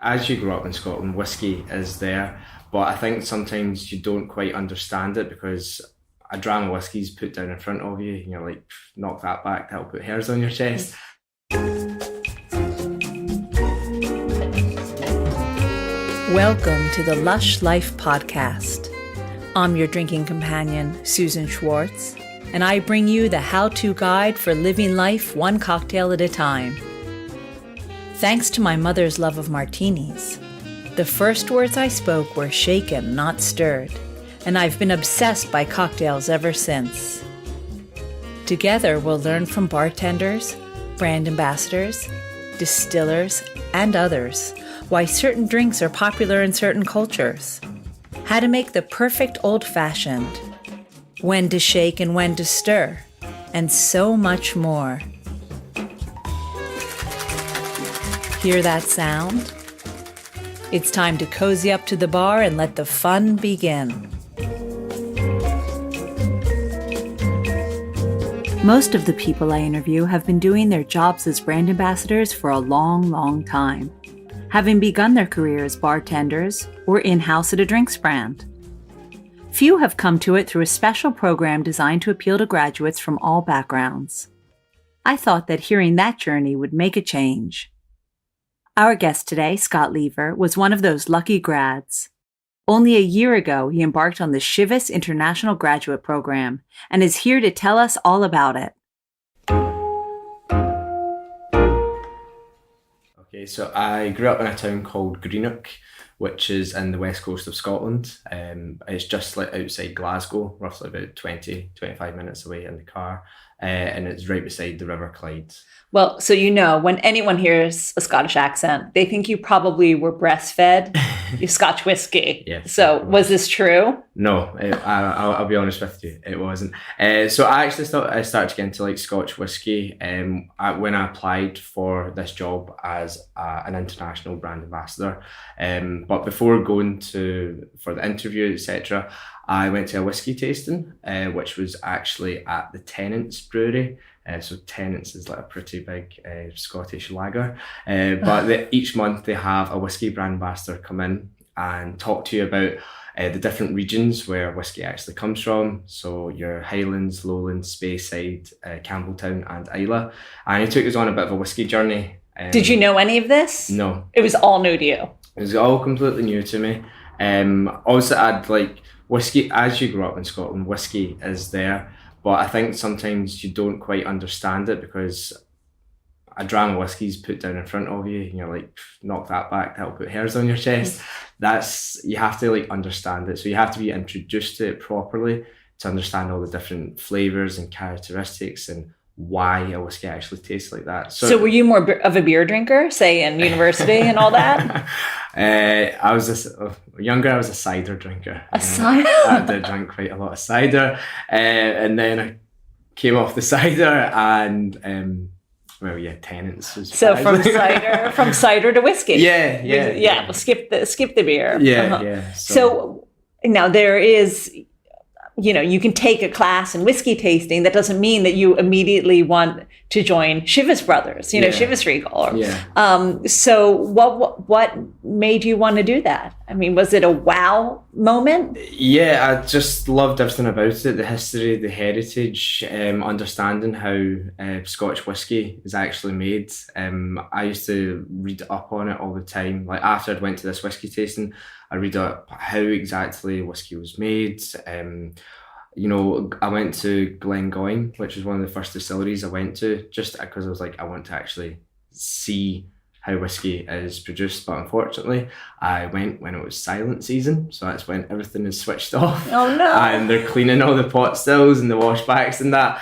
as you grow up in Scotland, whiskey is there, but I think sometimes you don't quite understand it because a dram of whiskey is put down in front of you and you're like, knock that back, that'll put hairs on your chest. Welcome to the Lush Life podcast. I'm your drinking companion, Susan Schwartz, and I bring you the how-to guide for living life one cocktail at a time. Thanks to my mother's love of martinis, the first words I spoke were shaken, not stirred, and I've been obsessed by cocktails ever since. Together, we'll learn from bartenders, brand ambassadors, distillers, and others why certain drinks are popular in certain cultures, how to make the perfect old-fashioned, when to shake and when to stir, and so much more. Hear that sound? It's time to cozy up to the bar and let the fun begin. Most of the people I interview have been doing their jobs as brand ambassadors for a long, long time, having begun their career as bartenders or in-house at a drinks brand. Few have come to it through a special program designed to appeal to graduates from all backgrounds. I thought that hearing that journey would make a change. Our guest today, Scott Lever, was one of those lucky grads. Only a year ago, he embarked on the Chivas International Graduate Programme and is here to tell us all about it. Okay, so I grew up in a town called Greenock, which is in the west coast of Scotland. It's just like outside Glasgow, roughly about 20-25 minutes away in the car, and it's right beside the River Clyde. Well, so you know, when anyone hears a Scottish accent, they think you probably were breastfed, you Scotch whiskey. Yes. So was this true? No, I'll be honest with you, it wasn't. So I actually started to get into like Scotch whiskey when I applied for this job as an international brand ambassador. But before going for the interview, etc., I went to a whiskey tasting, which was actually at the Tennant's Brewery. So Tennant's is like a pretty big Scottish lager. But each month they have a whiskey brand ambassador come in and talk to you about the different regions where whiskey actually comes from. So your Highlands, Lowlands, Speyside, Campbelltown and Islay. And he took us on a bit of a whiskey journey. Did you know any of this? No. It was all new to you? It was all completely new to me. Also, I'd like whiskey, as you grow up in Scotland, whiskey is there. But I think sometimes you don't quite understand it because a dram of whiskey is put down in front of you and you're like, knock that back, that'll put hairs on your chest. You have to like understand it. So you have to be introduced to it properly to understand all the different flavours and characteristics and why a whiskey actually tastes like that. So were you more of a beer drinker, say in university and all that? I was younger. I was a cider drinker. A cider? I did drink quite a lot of cider, and then I came off the cider and Tennant's was so from cider to whiskey. Yeah. Well, skip the beer. Yeah. So now there is. You know, you can take a class in whiskey tasting. That doesn't mean that you immediately want to join Chivas Brothers, Chivas Regal. So what made you want to do that? I mean, was it a wow moment? Yeah, I just loved everything about it, the history, the heritage, understanding how Scotch whiskey is actually made. I used to read up on it all the time. Like after I'd went to this whiskey tasting, I read up how exactly whiskey was made. I went to Glengoyne, which was one of the first distilleries I went to, just because I was like, I want to actually see how whiskey is produced. But unfortunately, I went when it was silent season, so that's when everything is switched off. Oh no! And they're cleaning all the pot stills and the washbacks and that.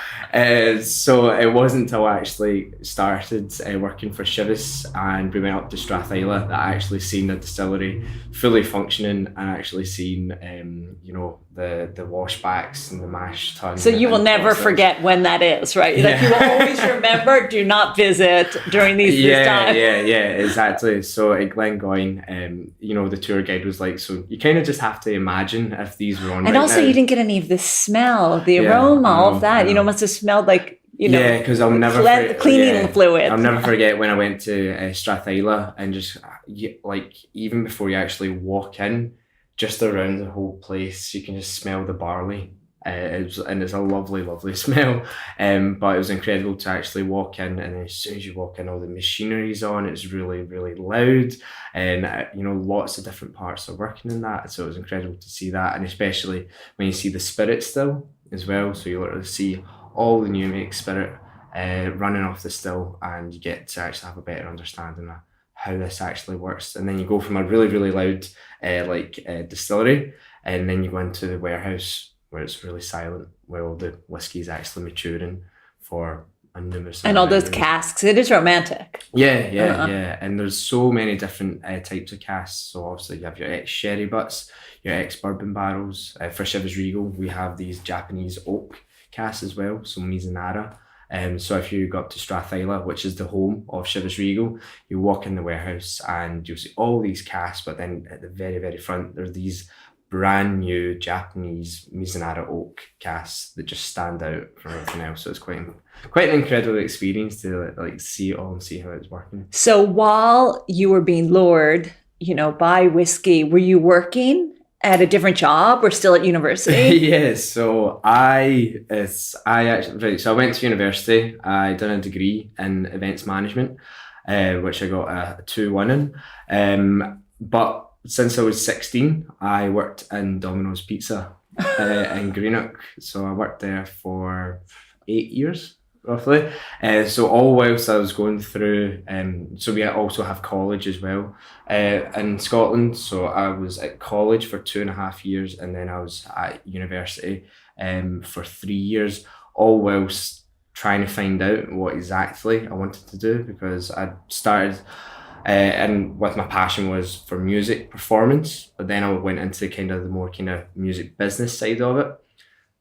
So it wasn't until I actually started working for Chivas and we went up to Strathisla that I actually seen the distillery fully functioning and actually seen the washbacks and the mash tun. So you will never forget when that is, right? Yeah. Like you will always remember, do not visit during this time. Yeah, exactly. So at Glengoyne, the tour guide was like, so you kind of just have to imagine if these were on. And right also now. You didn't get any of the smell, the aroma, all of that. Must have smelled like, Yeah, because I'll never cleaning fluid. I'll never forget when I went to Strathyla and just like even before you actually walk in, just around the whole place, you can just smell the barley. It's a lovely, lovely smell. But it was incredible to actually walk in, and then as soon as you walk in, all the machinery's on. It's really, really loud, and lots of different parts are working in that. So it was incredible to see that, and especially when you see the spirit still as well. So you literally see all the new make spirit running off the still, and you get to actually have a better understanding of how this actually works. And then you go from a really, really loud distillery, and then you go into the warehouse where it's really silent, where all the whiskey is actually maturing for a numerous and all those casks. It is romantic. Yeah. And there's so many different types of casks. So obviously you have your ex-sherry butts, your ex-bourbon barrels. For Chivas Regal, we have these Japanese oak casks as well, so Mizunara. So if you go up to Strathyla, which is the home of Chivas Regal, you walk in the warehouse and you'll see all these casks, but then at the very, very front, there's these brand new Japanese Mizunara oak casks that just stand out from everything else. So it's quite an incredible experience to like see it all and see how it's working. So while you were being lured, by whiskey, were you working at a different job or still at university? Yes. So I went to university. I done a degree in events management, which I got a 2-1 in. But since I was 16, I worked in Domino's Pizza in Greenock. So I worked there for 8 years, roughly. So all whilst I was going through, so we also have college as well in Scotland. So I was at college for 2.5 years, and then I was at university for 3 years, all whilst trying to find out what exactly I wanted to do, because I started... and what my passion was for music performance, but then I went into the more music business side of it.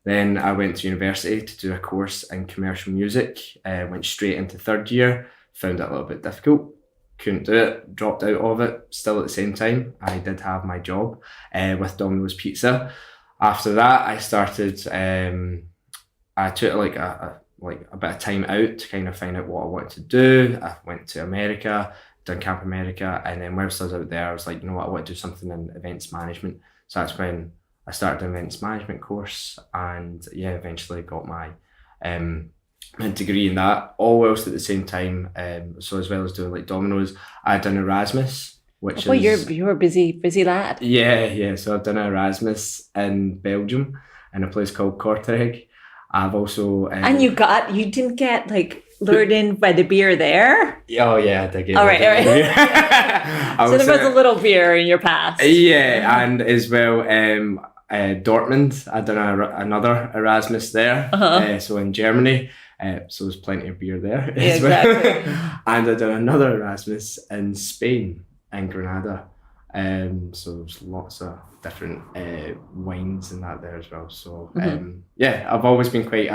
Then I went to university to do a course in commercial music. Went straight into third year, found it a little bit difficult, couldn't do it, dropped out of it. Still at the same time, I did have my job with Domino's Pizza. After that, I started. I took like a bit of time out to find out what I wanted to do. I went to America, done Camp America, and then whilst I was out there, I was like, you know what, I want to do something in events management. So that's when I started an events management course, and eventually got my degree in that, all whilst at the same time. So as well as doing like Domino's, I'd done Erasmus, which you're a busy lad. Yeah. So I've done Erasmus in Belgium in a place called Kortrijk. I've also and you didn't get like lured in by the beer there? Oh yeah, I did get. All right. So there was a little beer in your past. Yeah, and as well, Dortmund. I'd done another Erasmus there. So in Germany, so there's plenty of beer there as well. Exactly. And I'd done another Erasmus in Spain, in Granada. So there's lots of different wines and that there as well. So I've always been quite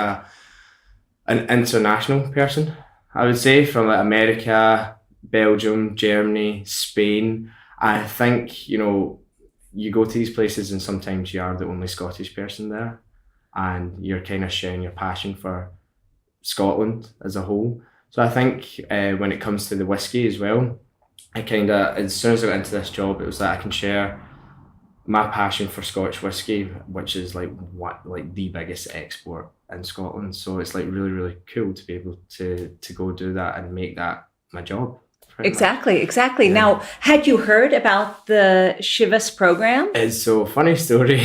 an international person, I would say, from like America, Belgium, Germany, Spain. I think, you go to these places and sometimes you are the only Scottish person there, and you're sharing your passion for Scotland as a whole. So I think when it comes to the whiskey as well, as soon as I got into this job, it was that I can share my passion for Scotch whiskey, which is the biggest export in Scotland. So it's really, really cool to be able to go do that and make that my job. Exactly. Yeah. Now, had you heard about the Chivas program? It's so funny story.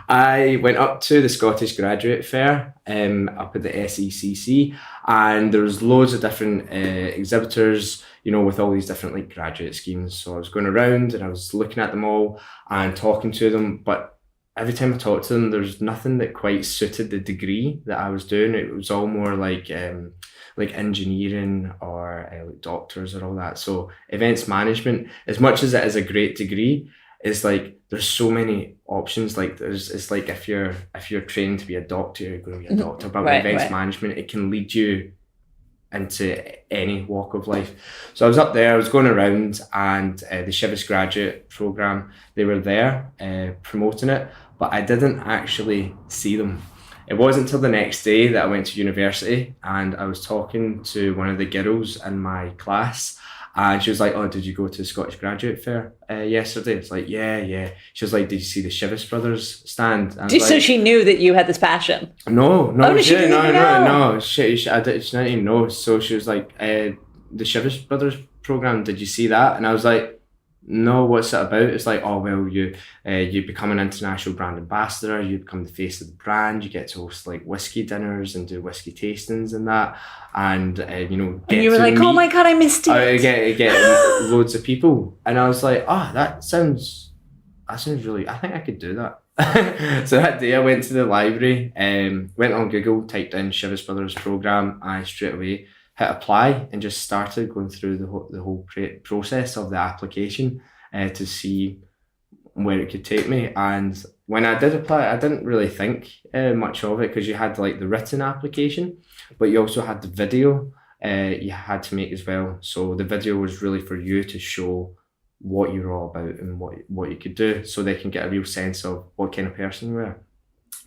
I went up to the Scottish Graduate Fair up at the SECC, and there was loads of different exhibitors, with all these different graduate schemes. So I was going around and I was looking at them all and talking to them, but every time I talked to them, there's nothing that quite suited the degree that I was doing. It was all more like engineering or like doctors or all that. So events management, as much as it is a great degree, is there's so many options. It's like if you're trained to be a doctor, you're going to be a doctor. But with events management, it can lead you into any walk of life. So I was up there, I was going around, and the Chivas Graduate Programme, they were there promoting it, but I didn't actually see them. it wasn't until the next day that I went to university, and I was talking to one of the girls in my class, and she was like, "Oh, did you go to the Scottish Graduate Fair yesterday?" It's like, yeah. She was like, "Did you see the Chivas Brothers stand?" And Just so she knew that you had this passion. No. Oh, she didn't even know? No. She didn't even know. So she was like, "The Chivas Brothers program, did you see that?" And I was like, "No, what's it about?" It's like, "Oh, well, you become an international brand ambassador, you become the face of the brand, you get to host like whiskey dinners and do whiskey tastings and that, and you know, get and you were to like, meet, oh my God, I missed it. Get loads of people." And I was like, "Oh, that sounds really, I think I could do that." So that day I went to the library, went on Google, typed in Chivas Brothers program, and straight away hit apply and just started going through the whole process of the application to see where it could take me. And when I did apply, I didn't really think much of it, because you had like the written application, but you also had the video you had to make as well. So the video was really for you to show what you're all about and what you could do, so they can get a real sense of what kind of person you were.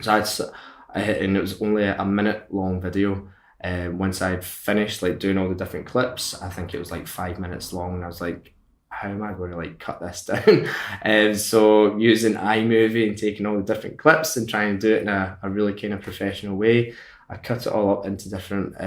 So and it was only a minute long video. Once I'd finished like doing all the different clips, I think it was like 5 minutes long, and I was like, how am I going to like cut this down? So using iMovie and taking all the different clips and trying to do it in a really kind of professional way, I cut it all up into different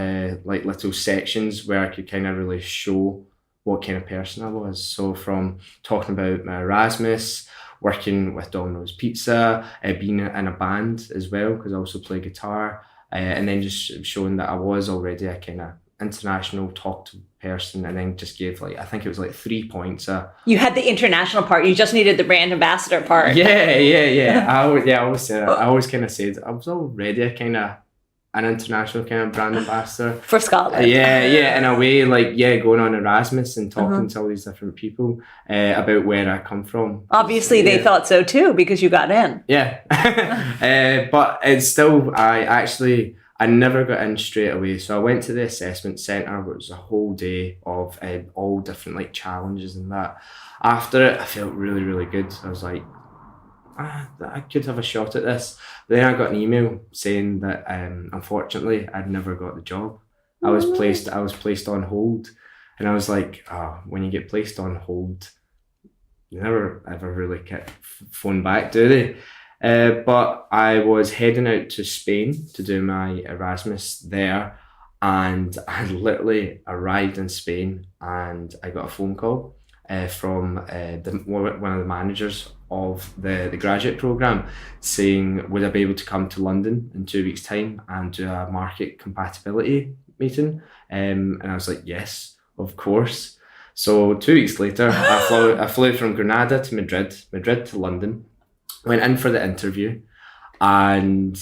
like little sections where I could kind of really show what kind of person I was. So from talking about my Erasmus, working with Domino's Pizza, being in a band as well, because I also play guitar, and then just showing that I was already a kind of international talked person, and then just gave like, I think it was like 3 points. You had the international part, you just needed the brand ambassador part. Yeah. I always say that. I always kind of said I was already a kind of an international kind of brand ambassador for Scotland. Yeah, in a way, like going on Erasmus and talking to all these different people about where I come from. Obviously, they thought so too, because you got in. Yeah, but it's still, I never got in straight away. So I went to the assessment centre, which was a whole day of all different like challenges and that. After it, I felt really, really good. I was like, I could have a shot at this. Then I got an email saying that unfortunately I'd never got the job. I was placed on hold, and I was like, when you get placed on hold, you never ever really get phone back, do they? But I was heading out to Spain to do my Erasmus there, and I literally arrived in Spain and I got a phone call from one of the managers of the graduate programme saying, would I be able to come to London in 2 weeks' time and do a market compatibility meeting? And I was like, yes, of course. So 2 weeks later, I flew from Granada to Madrid to London, went in for the interview, and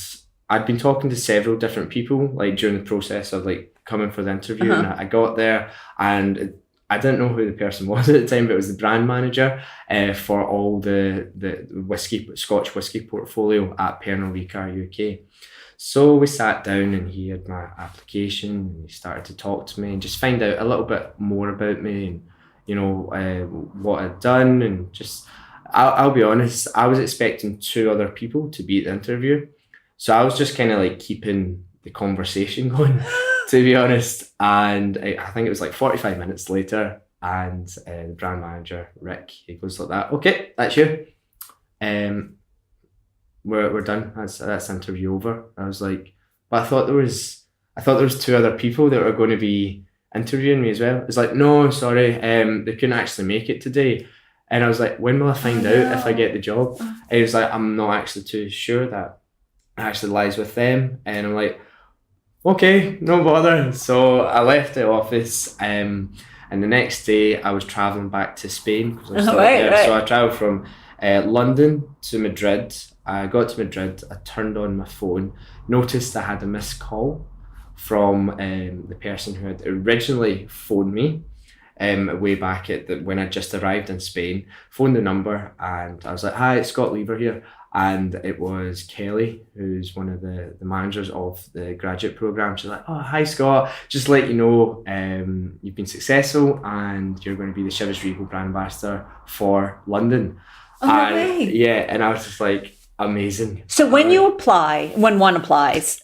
I'd been talking to several different people like during the process of like coming for the interview, and I got there, and I didn't know who the person was at the time, but it was the brand manager for all the Scotch whisky portfolio at Pernod Ricard UK. So we sat down and he had my application, and he started to talk to me and just find out a little bit more about me and, you know, what I'd done. And just, I'll be honest, I was expecting 2 other people to be at the interview. So I was just kind of like keeping the conversation going, to be honest. And I think it was like 45 minutes later, and the brand manager, Rick, he goes like that, okay, that's you. We're done. That's interview over. I was like, but I thought there was 2 other people that were going to be interviewing me as well. It's like, no, sorry, they couldn't actually make it today. And I was like, when will I find out if I get the job? And he was like, I'm not actually too sure. That actually lies with them. And I'm like, okay, no bother. So I left the office, and the next day I was travelling back to Spain, because I was still there. So I travelled from London to Madrid. I got to Madrid, I turned on my phone, noticed I had a missed call from the person who had originally phoned me way back when I just arrived in Spain. Phoned the number, and I was like, hi, it's Scott Lever here. And it was Kelly, who's one of the managers of the graduate programme. She's like, oh, hi Scott, just to let you know, you've been successful and you're going to be the Chivas Regal brand ambassador for London. Oh, no way. Yeah, and I was just like, amazing. So when one applies,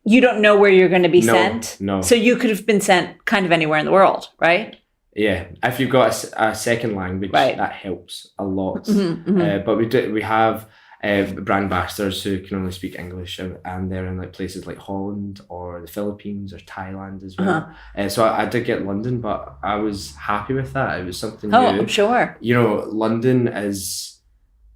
you don't know where you're going to be sent? No. So you could have been sent kind of anywhere in the world, right? Yeah, if you've got a second language, that helps a lot. But we have brand ambassadors who can only speak English, and they're in like places like Holland or the Philippines or Thailand as well. So I did get London, but I was happy with that. It was something new. I'm sure. You know, London is,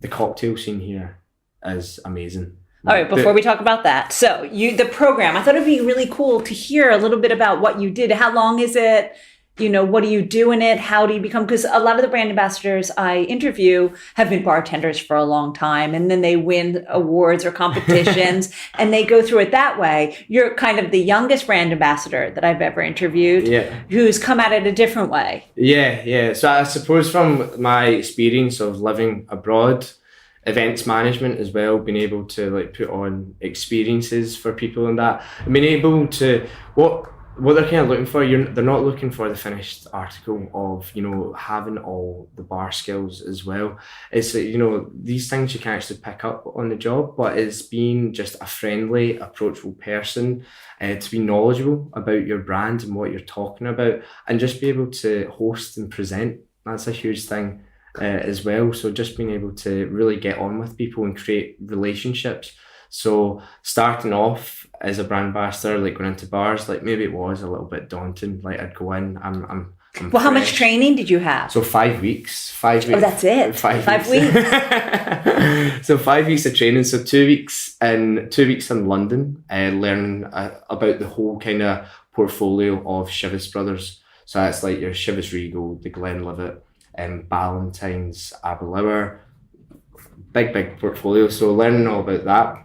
the cocktail scene here is amazing. All right, before we talk about that, so the program, I thought it'd be really cool to hear a little bit about what you did. How long is it? You know, what do you do in it? How do you become, because a lot of the brand ambassadors I interview have been bartenders for a long time, and then they win awards or competitions and they go through it that way. You're kind of the youngest brand ambassador that I've ever interviewed who's come at it a different way. Yeah. So I suppose from my experience of living abroad, events management as well, being able to like put on experiences for people and that, and being able to, what they're kind of looking for, they're not looking for the finished article of, you know, having all the bar skills as well. It's, you know, these things you can actually pick up on the job, but it's being just a friendly, approachable person, to be knowledgeable about your brand and what you're talking about, and just be able to host and present. That's a huge thing as well. So just being able to really get on with people and create relationships. So starting off as a brand ambassador, like going into bars, like maybe it was a little bit daunting. Like I'd go in, I'm well, how much training did you have? So 5 weeks. 5 weeks. Oh, that's it. 5 weeks. So 5 weeks of training. So 2 weeks in London, learning about the whole kind of portfolio of Chivas Brothers. So that's like your Chivas Regal, the Glenlivet, Ballantine's, Aberlour, big portfolio. So learning all about that.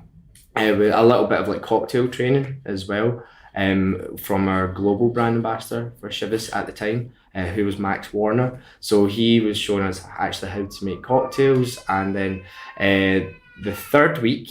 With a little bit of like cocktail training as well, from our global brand ambassador for Chivas at the time, who was Max Warner. So he was showing us actually how to make cocktails. And then the third week,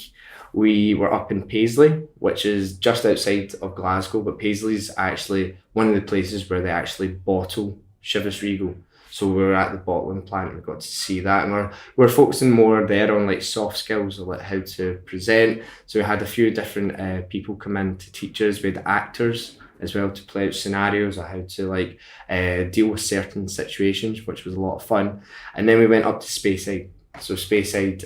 we were up in Paisley, which is just outside of Glasgow, but Paisley's actually one of the places where they actually bottle Chivas Regal. So we were at the bottling plant, we got to see that, and we're focusing more there on like soft skills, like how to present. So we had a few different people come in to teach us. We had actors as well to play out scenarios, or how to like deal with certain situations, which was a lot of fun. And then we went up to Speyside. So Speyside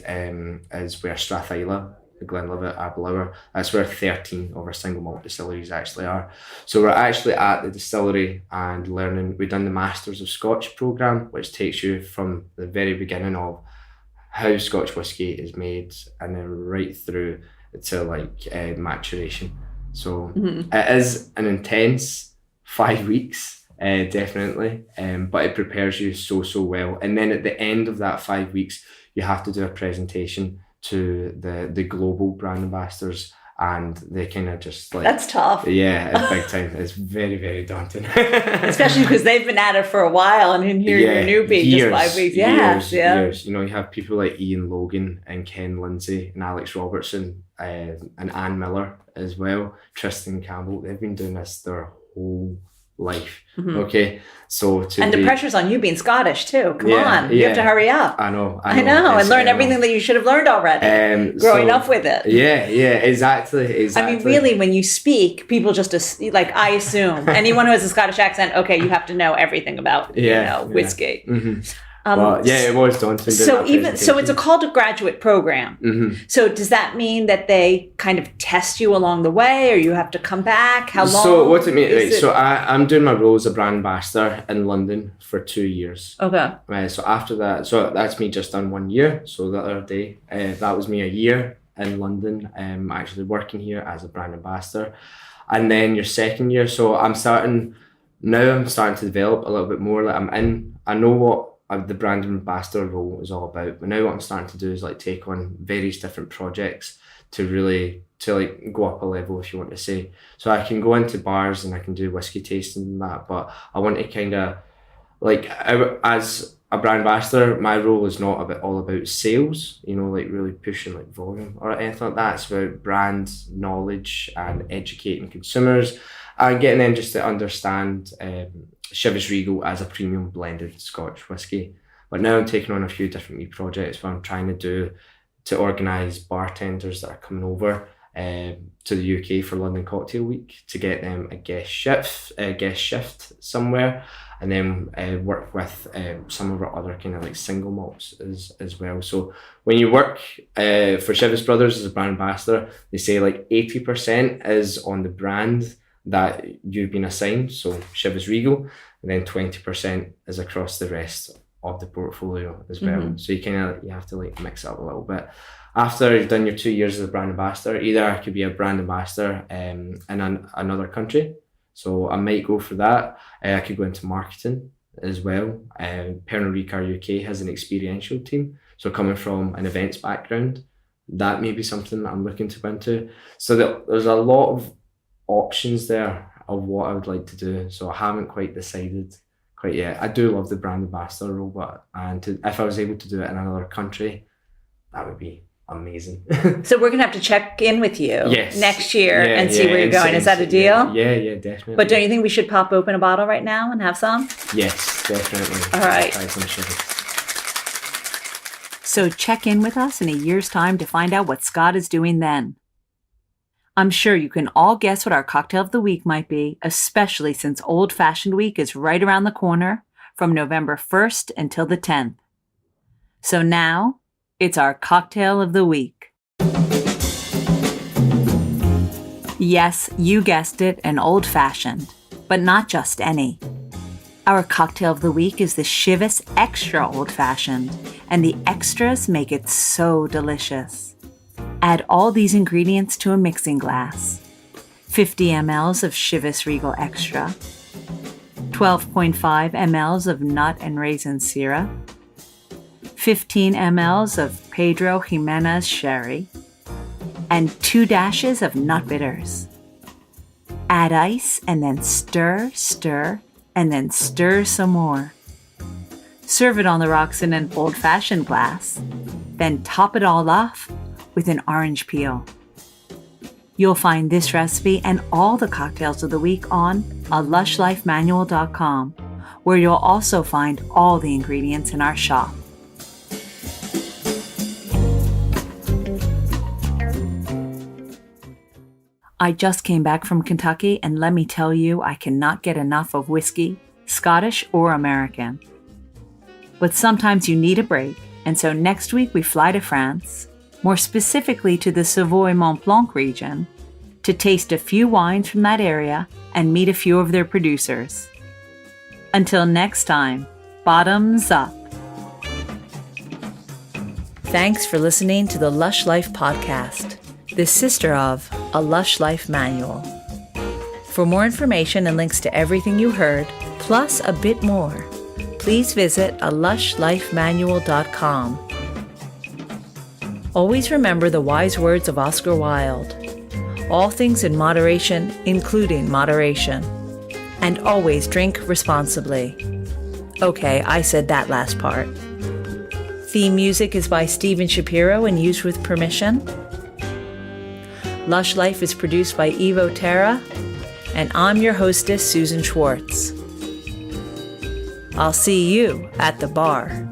is where Strathisla, the Glenlivet, Aberlour, that's where 13 of our single malt distilleries actually are. So we're actually at the distillery and learning. We've done the Masters of Scotch programme, which takes you from the very beginning of how Scotch whisky is made and then right through to like maturation. So it is an intense 5 weeks, definitely, but it prepares you so well. And then at the end of that 5 weeks, you have to do a presentation to the global brand ambassadors, and they kind of just like... That's tough. Yeah, it's big time. It's very, very daunting. Especially because they've been at it for a while, and in here you're a newbie, just 5 weeks. Years. You know, you have people like Ian Logan and Ken Lindsay and Alex Robertson and Anne Miller as well, Tristan Campbell. They've been doing this their whole life. Okay, so the pressure's on you being Scottish too. Come on, you have to hurry up. I know, and learn everything that you should have learned already growing up with it. Yeah, exactly. I mean, really, when you speak, people just like, I assume anyone who has a Scottish accent, okay, you have to know everything about whiskey. Well, it was daunting. So it's called a graduate program. So does that mean that they kind of test you along the way, or you have to come back? How long? So what it means? So I'm doing my role as a brand ambassador in London for 2 years. Okay. So after that, so that's me just done 1 year. So the other day, that was me a year in London, actually working here as a brand ambassador, and then your second year. So I'm starting to develop a little bit more. Like I know what the brand ambassador role is all about, but now what I'm starting to do is like take on various different projects to like go up a level, if you want to say. So I can go into bars and I can do whiskey tasting and that, but I want to kind of like, as a brand ambassador, my role is not all about sales, you know, like really pushing like volume or anything like that. It's about brand knowledge and educating consumers and getting them just to understand Chivas Regal as a premium blended Scotch whisky. But now I'm taking on a few different wee projects where I'm trying to do to organise bartenders that are coming over to the UK for London Cocktail Week, to get them a guest shift somewhere, and then work with some of our other kind of like single malts as well. So when you work for Chivas Brothers as a brand ambassador, they say like 80% is on the brand that you've been assigned, so Chivas Regal, and then 20% is across the rest of the portfolio as well. So you have to like mix it up a little bit. After you've done your 2 years as a brand ambassador, either I could be a brand ambassador in another country, so I might go for that. I could go into marketing as well. Pernod Ricard UK has an experiential team, so coming from an events background, that may be something that I'm looking to go into. So there's a lot of options there of what I would like to do, so I haven't quite decided quite yet. I do love the brand ambassador role, but if I was able to do it in another country, that would be amazing. So we're gonna have to check in with you next year and see where you're going. Is that a deal? Yeah, definitely. But don't you think we should pop open a bottle right now and have some? Yes, definitely. All right. Try some sugar. So check in with us in a year's time to find out what Scott is doing then. I'm sure you can all guess what our cocktail of the week might be, especially since Old Fashioned Week is right around the corner from November 1st until the 10th. So now, it's our cocktail of the week. Yes, you guessed it, an Old Fashioned, but not just any. Our cocktail of the week is the Chivas Extra Old Fashioned, and the extras make it so delicious. Add all these ingredients to a mixing glass. 50 mLs of Chivas Regal Extra, 12.5 mLs of nut and raisin syrup, 15 mLs of Pedro Jimenez sherry, and 2 dashes of nut bitters. Add ice and then stir, and then stir some more. Serve it on the rocks in an old-fashioned glass, then top it all off with an orange peel. You'll find this recipe and all the cocktails of the week on lushlifemanual.com, where you'll also find all the ingredients in our shop. I just came back from Kentucky, and let me tell you, I cannot get enough of whiskey, Scottish or American. But sometimes you need a break, and so next week we fly to France, more specifically to the Savoy-Mont Blanc region, to taste a few wines from that area and meet a few of their producers. Until next time, bottoms up. Thanks for listening to the Lush Life podcast, the sister of A Lush Life Manual. For more information and links to everything you heard, plus a bit more, please visit lushlifemanual.com. Always remember the wise words of Oscar Wilde. All things in moderation, including moderation. And always drink responsibly. Okay, I said that last part. Theme music is by Steven Shapiro and used with permission. Lush Life is produced by Terra, and I'm your hostess, Susan Schwartz. I'll see you at the bar.